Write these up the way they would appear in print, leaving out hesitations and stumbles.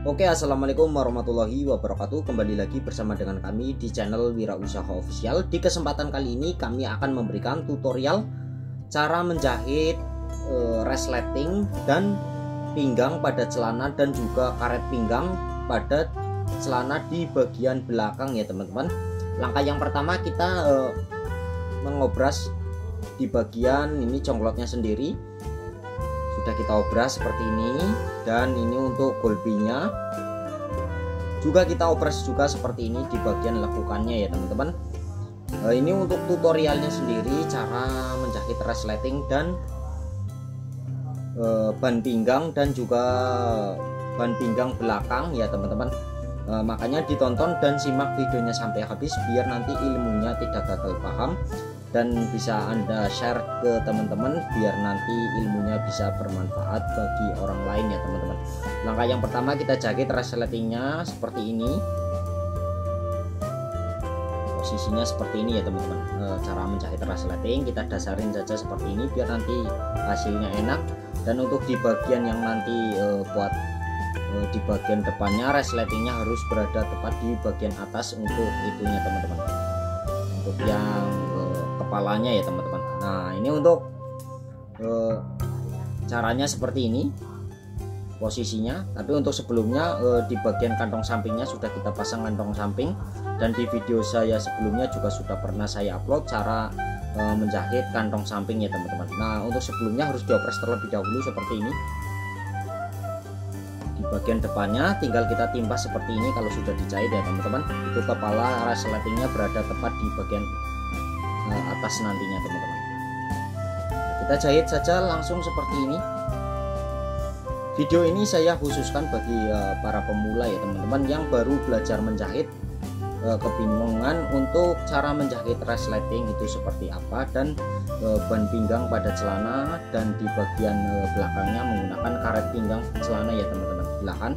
Oke, assalamualaikum warahmatullahi wabarakatuh. Kembali lagi bersama dengan kami di channel Wirausaha Official. Di kesempatan kali ini kami akan memberikan tutorial cara menjahit resleting dan pinggang pada celana dan juga karet pinggang pada celana di bagian belakang ya teman-teman. Langkah yang pertama kita mengobras di bagian ini congklotnya sendiri. Sudah kita obras seperti ini, dan ini untuk golbinya juga kita obras juga seperti ini di bagian lekukannya ya teman-teman. Ini untuk tutorialnya sendiri cara menjahit resleting dan ban pinggang dan juga ban pinggang belakang ya teman-teman. Makanya ditonton dan simak videonya sampai habis biar nanti ilmunya tidak gagal paham dan bisa Anda share ke teman-teman biar nanti ilmunya bisa bermanfaat bagi orang lain ya teman-teman. Langkah yang pertama kita jahit resletingnya seperti ini, posisinya seperti ini ya teman-teman. Cara menjahit resleting kita dasarin saja seperti ini biar nanti hasilnya enak. Dan untuk di bagian yang nanti buat di bagian depannya resletingnya harus berada tepat di bagian atas untuk itunya teman-teman, untuk yang kepalanya ya teman-teman. Nah ini untuk caranya seperti ini posisinya, tapi untuk sebelumnya di bagian kantong sampingnya sudah kita pasang kantong samping, dan di video saya sebelumnya juga sudah pernah saya upload cara menjahit kantong samping ya teman-teman. Nah untuk sebelumnya harus diopres terlebih dahulu seperti ini. Di bagian depannya tinggal kita timpas seperti ini kalau sudah dijahit ya teman-teman. Itu kepala resletingnya berada tepat di bagian atas nantinya teman-teman. Kita jahit saja langsung seperti ini. Video ini saya khususkan bagi para pemula ya teman-teman yang baru belajar menjahit, kebingungan untuk cara menjahit resleting itu seperti apa, dan ban pinggang pada celana dan di bagian belakangnya menggunakan karet pinggang celana ya teman-teman. Silahkan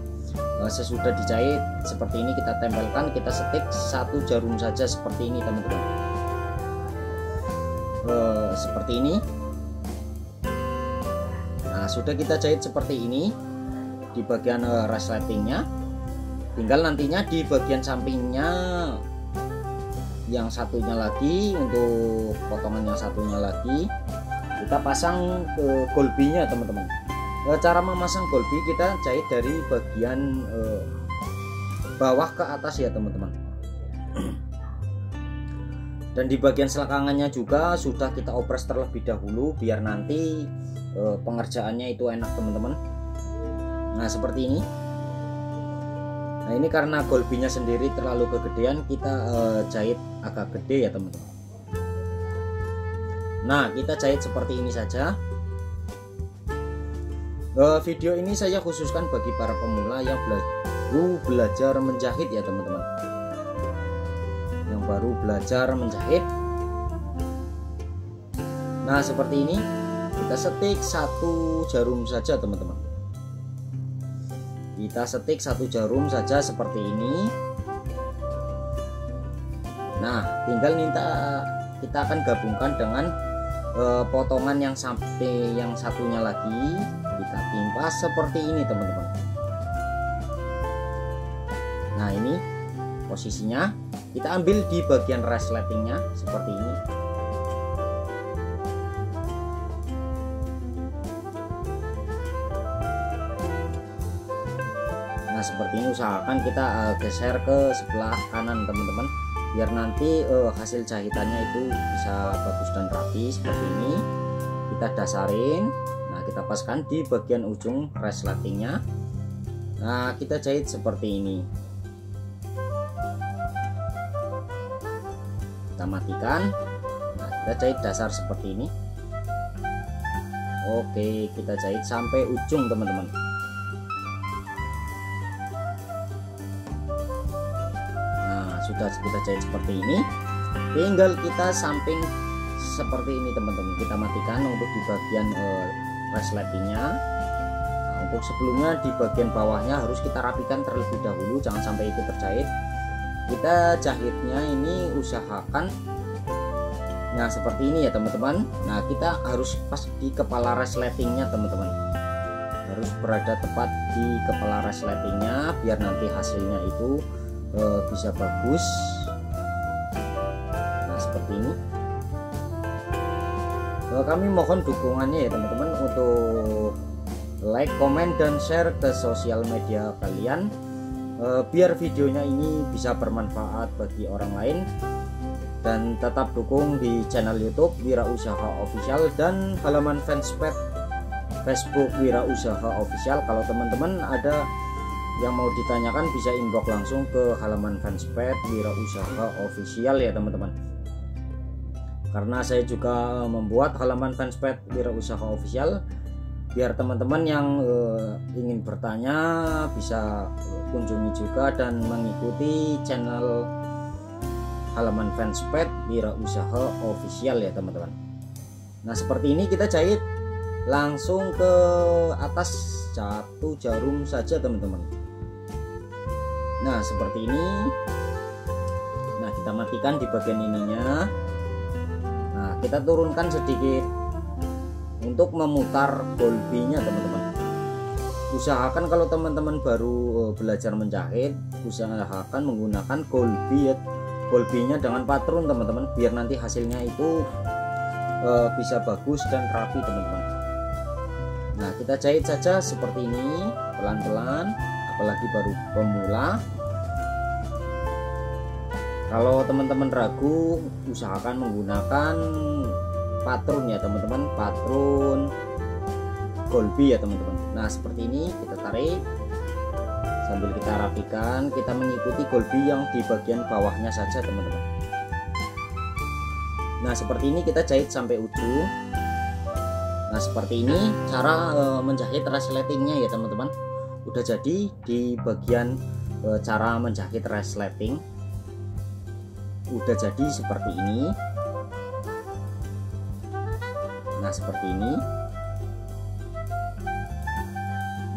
sesudah dijahit seperti ini kita tempelkan, kita setik satu jarum saja seperti ini teman-teman. Seperti ini. Nah sudah kita jahit seperti ini di bagian resletingnya, tinggal nantinya di bagian sampingnya yang satunya lagi, untuk potongan yang satunya lagi kita pasang ke golbinya teman-teman. Cara memasang golbi kita jahit dari bagian bawah ke atas ya teman-teman. Dan di bagian selakangannya juga sudah kita opres terlebih dahulu biar nanti pengerjaannya itu enak teman-teman. Nah seperti ini. Nah ini karena golbinya sendiri terlalu kegedean, kita jahit agak gede ya teman-teman. Nah kita jahit seperti ini saja. Video ini saya khususkan bagi para pemula yang baru belajar menjahit ya teman-teman, yang baru belajar menjahit. Nah seperti ini kita setik satu jarum saja teman-teman. Kita setik satu jarum saja seperti ini. Nah tinggal kita akan gabungkan dengan potongan yang sampai yang satunya lagi, kita timpas seperti ini teman-teman. Nah ini posisinya kita ambil di bagian resletingnya seperti ini. Nah seperti ini usahakan kita geser ke sebelah kanan teman-teman biar nanti hasil jahitannya itu bisa bagus dan rapi seperti ini. Kita dasarin, nah kita paskan di bagian ujung resletingnya. Nah kita jahit seperti ini. Kita matikan. Nah kita jahit dasar seperti ini. Oke kita jahit sampai ujung teman-teman. Sudah kita jahit seperti ini, tinggal kita samping seperti ini teman-teman. Kita matikan untuk di bagian resletingnya. Nah, untuk sebelumnya di bagian bawahnya harus kita rapikan terlebih dahulu, jangan sampai itu terjahit. Kita jahitnya ini usahakan nah seperti ini ya teman-teman. Nah kita harus pas di kepala resletingnya teman-teman, harus berada tepat di kepala resletingnya biar nanti hasilnya itu bisa bagus. Nah seperti ini. Kami mohon dukungannya ya teman-teman untuk like, komen, dan share ke sosial media kalian biar videonya ini bisa bermanfaat bagi orang lain. Dan tetap dukung di channel YouTube Wirausaha Official dan halaman fanspage Facebook Wirausaha Official. Kalau teman-teman ada yang mau ditanyakan bisa inbox langsung ke halaman fanspage Wirausaha Official ya teman-teman. Karena saya juga membuat halaman fanspage Wirausaha Official biar teman-teman yang ingin bertanya bisa kunjungi juga dan mengikuti channel halaman fanspage Wirausaha Official ya teman-teman. Nah seperti ini kita jahit langsung ke atas 1 jarum saja teman-teman. Nah seperti ini. Nah kita matikan di bagian ininya. Nah kita turunkan sedikit untuk memutar golbinya teman-teman. Usahakan kalau teman-teman baru belajar menjahit, usahakan menggunakan golbinya dengan patron teman-teman biar nanti hasilnya itu bisa bagus dan rapi teman-teman. Nah kita jahit saja seperti ini pelan-pelan, apalagi baru pemula. Kalau teman-teman ragu, usahakan menggunakan patron ya teman-teman, patron golbi ya teman-teman. Nah seperti ini kita tarik sambil kita rapikan, kita mengikuti golbi yang di bagian bawahnya saja teman-teman. Nah seperti ini kita jahit sampai ujung. Nah seperti ini cara menjahit resletingnya ya teman-teman. Udah jadi di bagian cara menjahit resleting. Udah jadi seperti ini. Nah seperti ini.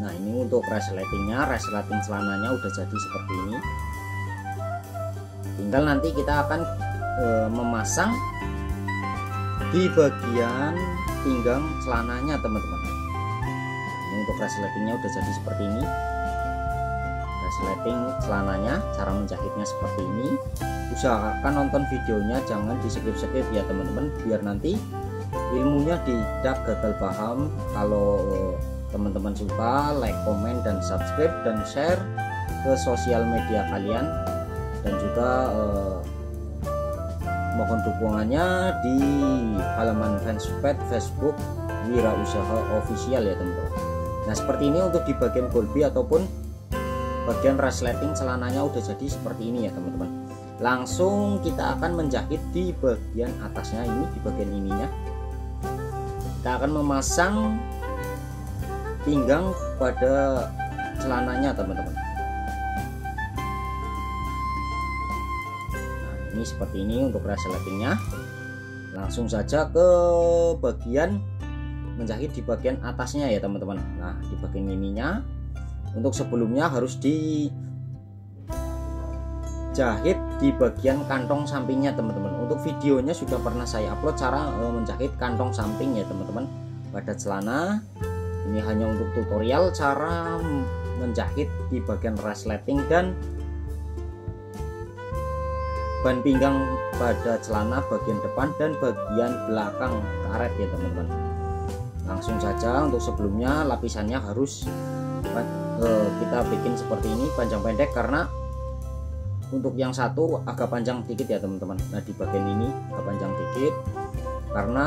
Nah ini untuk resletingnya, resleting celananya udah jadi seperti ini. Tinggal nanti kita akan memasang di bagian pinggang celananya teman-teman. Ini untuk resletingnya udah jadi seperti ini. Resleting celananya, cara menjahitnya seperti ini. Usahakan nonton videonya, jangan di skip-skip ya teman-teman, biar nanti ilmunya tidak gagal paham. Kalau teman-teman suka, like, komen, dan subscribe dan share ke sosial media kalian. Dan juga mohon dukungannya di halaman fanspage Facebook Wirausaha Official ya teman-teman. Nah seperti ini untuk di bagian golbi ataupun bagian resleting celananya udah jadi seperti ini ya teman-teman. Langsung kita akan menjahit di bagian atasnya ini, di bagian ininya. Kita akan memasang pinggang pada celananya teman-teman. Nah ini seperti ini untuk resletingnya. Langsung saja ke bagian menjahit di bagian atasnya ya teman-teman. Nah di bagian ininya, untuk sebelumnya harus dijahit di bagian kantong sampingnya teman-teman. Untuk videonya sudah pernah saya upload cara menjahit kantong samping ya teman-teman pada celana. Ini hanya untuk tutorial cara menjahit di bagian resleting dan ban pinggang pada celana bagian depan dan bagian belakang karet ya teman-teman. Langsung saja untuk sebelumnya lapisannya harus kita bikin seperti ini panjang pendek, karena untuk yang satu agak panjang dikit ya teman-teman. Nah di bagian ini agak panjang dikit karena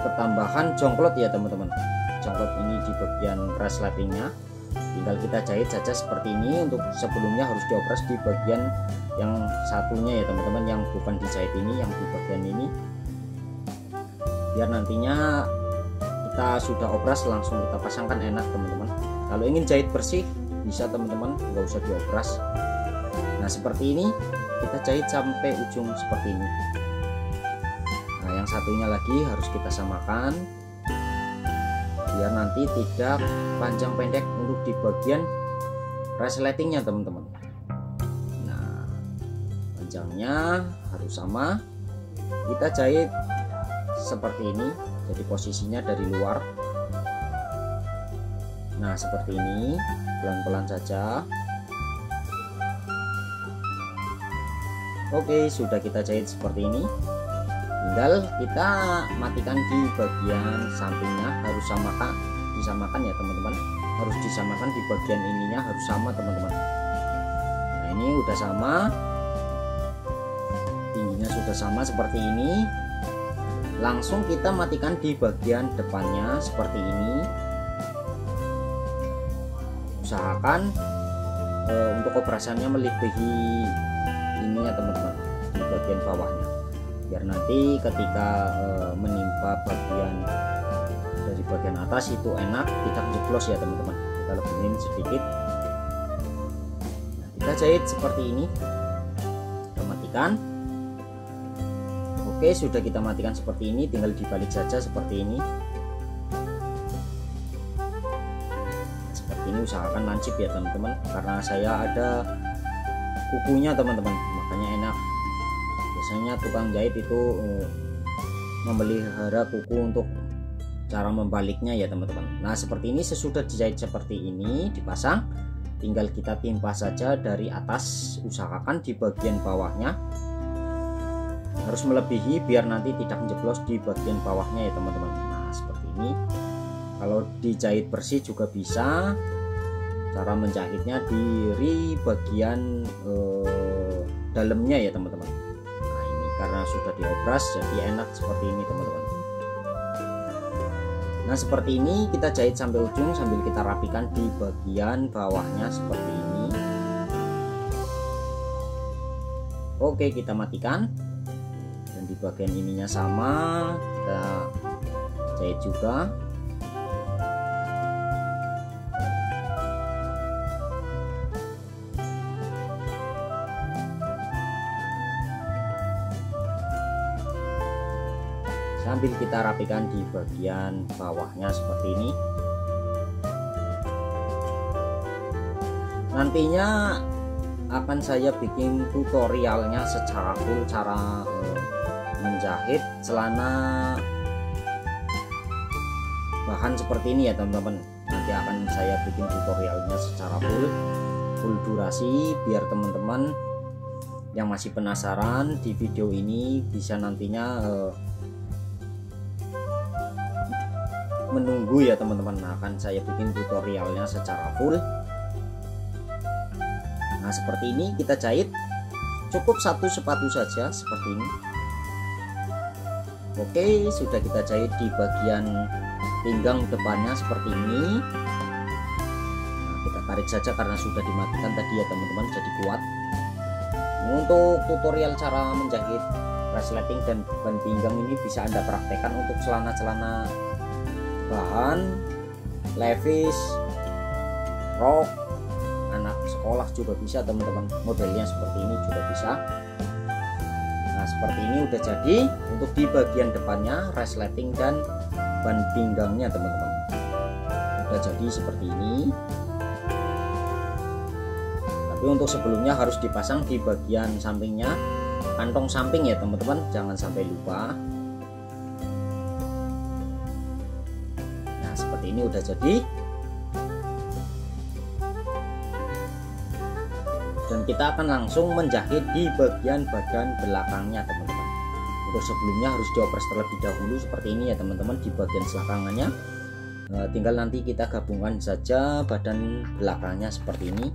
ketambahan jongklot ya teman-teman. Jongklot ini di bagian resletingnya, tinggal kita jahit saja seperti ini. Untuk sebelumnya harus diopres di bagian yang satunya ya teman-teman, yang bukan dijahit ini, yang di bagian ini, biar nantinya kita sudah opres langsung kita pasangkan enak teman-teman. Kalau ingin jahit bersih bisa teman-teman, nggak usah diopres. Nah seperti ini kita jahit sampai ujung seperti ini. Nah yang satunya lagi harus kita samakan biar nanti tidak panjang pendek untuk di bagian resletingnya teman-teman. Nah panjangnya harus sama, kita jahit seperti ini. Jadi posisinya dari luar. Nah seperti ini, pelan-pelan saja. Oke, sudah kita jahit seperti ini. Tinggal kita matikan di bagian sampingnya, harus disamakan ya teman-teman, harus disamakan di bagian ininya, harus sama teman-teman. Nah ini udah sama, tingginya sudah sama seperti ini. Langsung kita matikan di bagian depannya seperti ini. Usahakan untuk operasannya melebihi ininya teman-teman, di bagian bawahnya, biar nanti ketika menimpa bagian dari bagian atas itu enak, tidak jeblos ya teman-teman. Kita lebihin sedikit. Nah, kita jahit seperti ini, kita matikan. Oke, sudah kita matikan seperti ini, tinggal dibalik saja seperti ini. Seperti ini, usahakan lancip ya teman-teman, karena saya ada kukunya teman-teman, makanya enak. Biasanya tukang jahit itu memelihara kuku untuk cara membaliknya ya teman-teman. Nah seperti ini, sesudah dijahit seperti ini, dipasang, tinggal kita timpa saja dari atas. Usahakan di bagian bawahnya harus melebihi biar nanti tidak jeblos di bagian bawahnya ya teman-teman. Nah seperti ini. Kalau dijahit bersih juga bisa. Cara menjahitnya di bagian dalamnya ya teman-teman. Nah ini karena sudah diobras jadi enak seperti ini teman-teman. Nah seperti ini kita jahit sampai ujung sambil kita rapikan di bagian bawahnya seperti ini. Oke, kita matikan. Dan di bagian ininya sama, kita jahit juga. Sambil kita rapikan di bagian bawahnya seperti ini. Nantinya akan saya bikin tutorialnya secara full, cara menjahit celana bahan seperti ini ya teman-teman. Nanti akan saya bikin tutorialnya secara full durasi, biar teman-teman yang masih penasaran di video ini bisa nantinya menunggu ya teman-teman. Nah, akan saya bikin tutorialnya secara full. Nah seperti ini kita jahit, cukup satu sepatu saja seperti ini. Oke, sudah kita jahit di bagian pinggang depannya seperti ini. Nah, kita tarik saja karena sudah dimatikan tadi ya teman-teman, jadi kuat. Untuk tutorial cara menjahit resleting dan ban pinggang ini bisa Anda praktekkan untuk celana-celana bahan, levis, rok, anak sekolah juga bisa teman-teman. Modelnya seperti ini juga bisa. Nah seperti ini udah jadi untuk di bagian depannya, resleting dan ban pinggangnya teman-teman. Udah jadi seperti ini. Tapi untuk sebelumnya harus dipasang di bagian sampingnya, kantong samping ya teman-teman, jangan sampai lupa. Nah seperti ini udah jadi. Dan kita akan langsung menjahit di bagian badan belakangnya teman-teman. Untuk sebelumnya harus diopres terlebih dahulu seperti ini ya teman-teman, di bagian selangkangannya. Tinggal nanti kita gabungkan saja badan belakangnya seperti ini.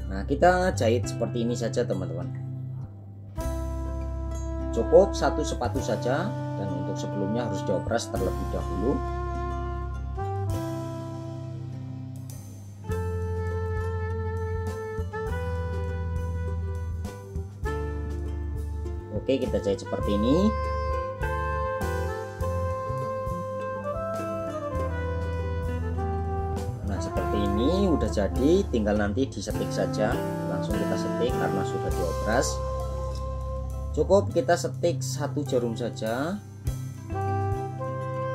Nah kita jahit seperti ini saja teman-teman, cukup satu sepatu saja. Dan untuk sebelumnya harus diopres terlebih dahulu. Oke, kita jahit seperti ini. Nah seperti ini udah jadi, tinggal nanti disetik saja. Langsung kita setik karena sudah diobras. Cukup kita setik satu jarum saja.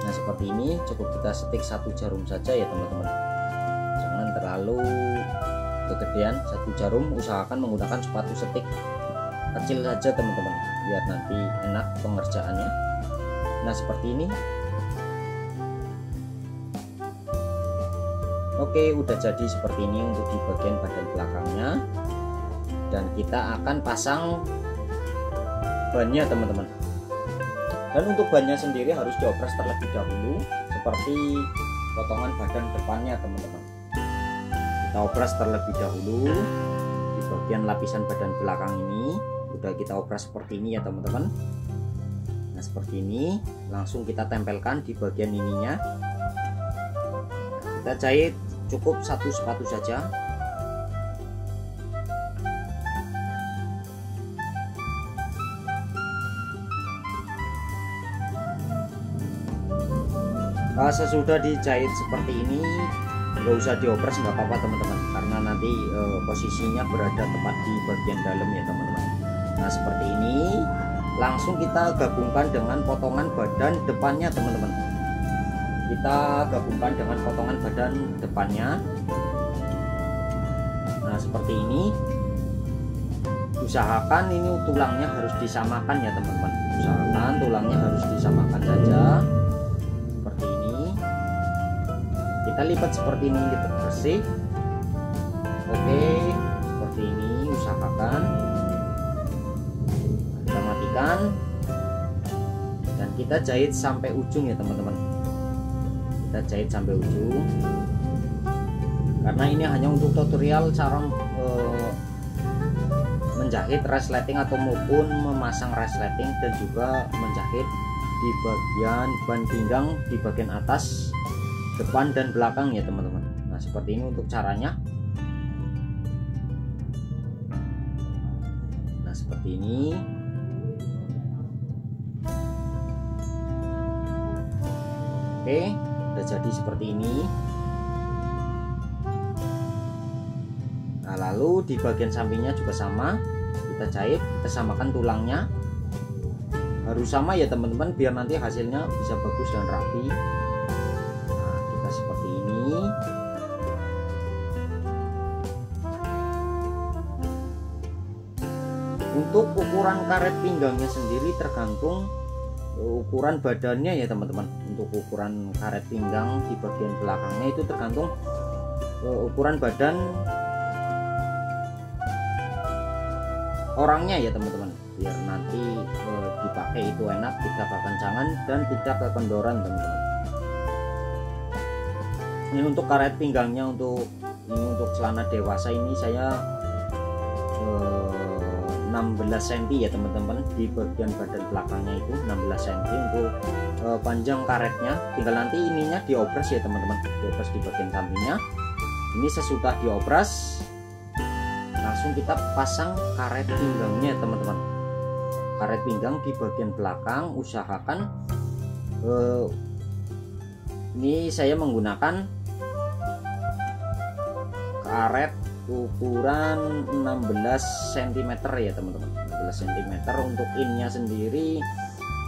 Nah seperti ini, cukup kita setik satu jarum saja ya teman-teman, jangan terlalu kegedean. Satu jarum, usahakan menggunakan sepatu setik kecil saja teman-teman, biar nanti enak pengerjaannya. Nah seperti ini. Oke, udah jadi seperti ini untuk di bagian badan belakangnya. Dan kita akan pasang bannya teman-teman. Dan untuk bannya sendiri harus diopres terlebih dahulu seperti potongan badan depannya teman-teman. Kita opres terlebih dahulu di bagian lapisan badan belakang ini. Udah kita opres seperti ini ya teman-teman. Nah seperti ini, langsung kita tempelkan di bagian ininya. Kita jahit cukup satu sepatu saja. Sesudah dijahit seperti ini, nggak usah diopres, nggak apa-apa teman-teman, karena nanti posisinya berada tepat di bagian dalam ya teman-teman. Nah seperti ini, langsung kita gabungkan dengan potongan badan depannya teman-teman. Kita gabungkan dengan potongan badan depannya. Nah seperti ini, usahakan ini tulangnya harus disamakan ya teman-teman. Usahakan tulangnya harus disamakan saja. Seperti ini, kita lipat seperti ini, lipat bersih. Oke, seperti ini usahakan. Kita matikan dan kita jahit sampai ujung ya teman-teman. Kita jahit sampai ujung, karena ini hanya untuk tutorial cara menjahit resleting atau maupun memasang resleting, dan juga menjahit di bagian ban pinggang di bagian atas, depan dan belakang ya teman-teman. Nah seperti ini untuk caranya. Nah seperti ini. Oke, udah jadi seperti ini. Nah lalu di bagian sampingnya juga sama, kita jahit, kita samakan tulangnya, harus sama ya teman-teman, biar nanti hasilnya bisa bagus dan rapi. Nah kita seperti ini. Untuk ukuran karet pinggangnya sendiri tergantung ukuran badannya ya teman-teman. Untuk ukuran karet pinggang di bagian belakangnya itu tergantung ukuran badan orangnya ya teman-teman, biar nanti dipakai itu enak, tidak kekencangan dan tidak kekendoran teman-teman. Ini untuk karet pinggangnya, untuk celana dewasa ini saya 16 cm ya teman-teman. Di bagian badan belakangnya itu 16 cm untuk panjang karetnya. Tinggal nanti ininya diopres ya teman-teman, diopres di bagian sampingnya. Ini sesudah diopres, langsung kita pasang karet pinggangnya teman-teman. Karet pinggang di bagian belakang usahakan ini saya menggunakan karet ukuran 16 cm ya teman-teman. 16 cm. Untuk innya sendiri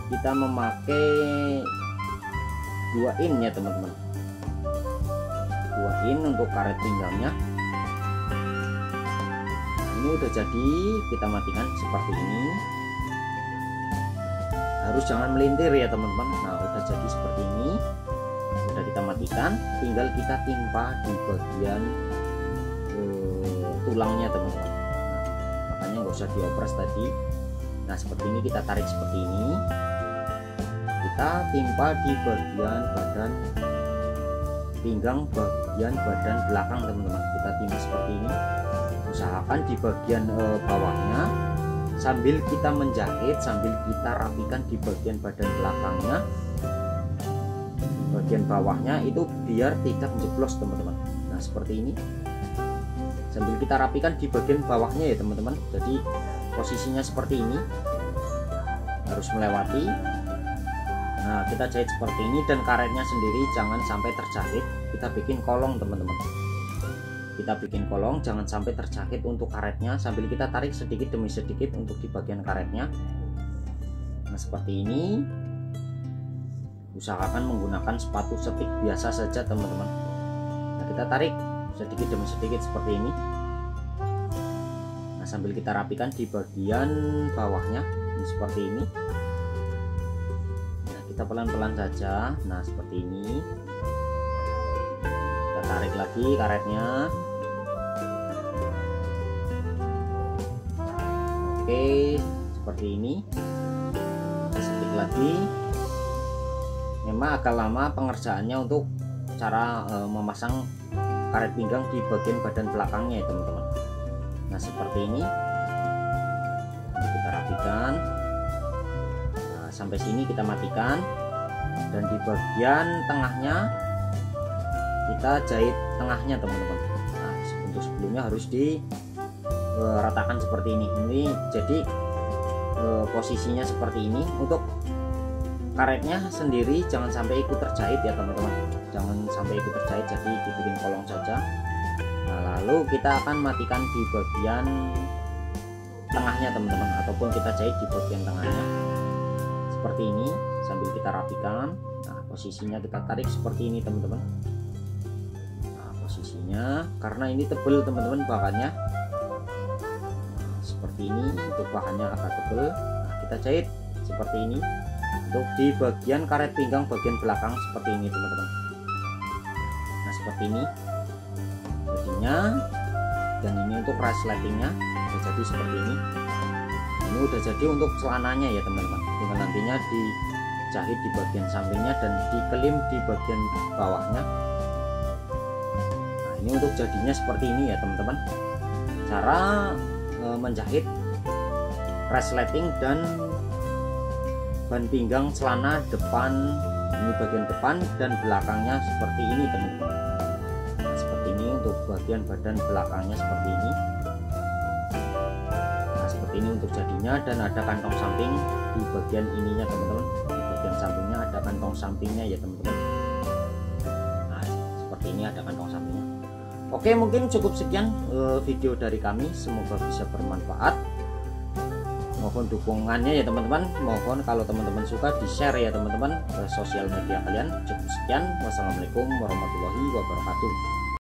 kita memakai 2 in ya teman-teman. 2 in untuk karet pinggangnya. Ini udah jadi, kita matikan seperti ini. Harus jangan melintir ya teman-teman. Nah udah jadi seperti ini, udah kita matikan, tinggal kita timpa di bagian tulangnya teman-teman. Nah, makanya nggak usah diopres tadi. Nah seperti ini, kita tarik seperti ini, kita timpa di bagian badan pinggang, bagian badan belakang teman-teman. Kita timpa seperti ini. Usahakan di bagian bawahnya, sambil kita menjahit, sambil kita rapikan di bagian badan belakangnya, bagian bawahnya itu biar tidak jeblos teman-teman. Nah seperti ini, sambil kita rapikan di bagian bawahnya ya teman-teman. Jadi posisinya seperti ini, harus melewati. Nah kita jahit seperti ini, dan karetnya sendiri jangan sampai terjahit. Kita bikin kolong teman-teman. Kita bikin kolong, jangan sampai terjahit untuk karetnya, sambil kita tarik sedikit demi sedikit untuk di bagian karetnya. Nah seperti ini. Usahakan menggunakan sepatu setik biasa saja teman-teman. Nah kita tarik sedikit demi sedikit seperti ini. Nah sambil kita rapikan di bagian bawahnya, ini seperti ini. Nah kita pelan-pelan saja. Nah seperti ini, kita tarik lagi karetnya. Oke, seperti ini. Kita setik lagi. Memang agak lama pengerjaannya untuk cara memasang karet pinggang di bagian badan belakangnya ya teman-teman. Nah seperti ini. Kita rapikan. Nah, sampai sini kita matikan. Dan di bagian tengahnya kita jahit tengahnya teman-teman. Nah untuk sebelumnya harus diratakan seperti ini. Ini jadi posisinya seperti ini. Untuk karetnya sendiri jangan sampai ikut terjahit ya teman-teman, jangan sampai ikut terjahit, jadi dibikin kolong saja. Nah lalu kita akan matikan di bagian tengahnya teman-teman, ataupun kita jahit di bagian tengahnya seperti ini sambil kita rapikan. Nah posisinya kita tarik seperti ini teman-teman. Nah posisinya karena ini tebal teman-teman bahannya, nah, seperti ini. Untuk bahannya agak tebal, nah, kita jahit seperti ini untuk di bagian karet pinggang bagian belakang seperti ini teman-teman. Nah seperti ini jadinya, dan ini untuk resletingnya udah jadi seperti ini. Ini udah jadi untuk celananya ya teman-teman, tinggal nantinya dijahit di bagian sampingnya dan dikelim di bagian bawahnya. Nah ini untuk jadinya seperti ini ya teman-teman, cara menjahit resleting dan ban pinggang celana depan. Ini bagian depan dan belakangnya seperti ini teman-teman. Nah, seperti ini untuk bagian badan belakangnya seperti ini. Nah seperti ini untuk jadinya, dan ada kantong samping di bagian ininya teman-teman. Di bagian sampingnya ada kantong sampingnya ya teman-teman. Nah seperti ini ada kantong sampingnya. Oke, mungkin cukup sekian video dari kami, semoga bisa bermanfaat. Mohon dukungannya ya teman-teman. Mohon kalau teman-teman suka di share ya teman-teman ke sosial media kalian. Cukup sekian, wassalamualaikum warahmatullahi wabarakatuh.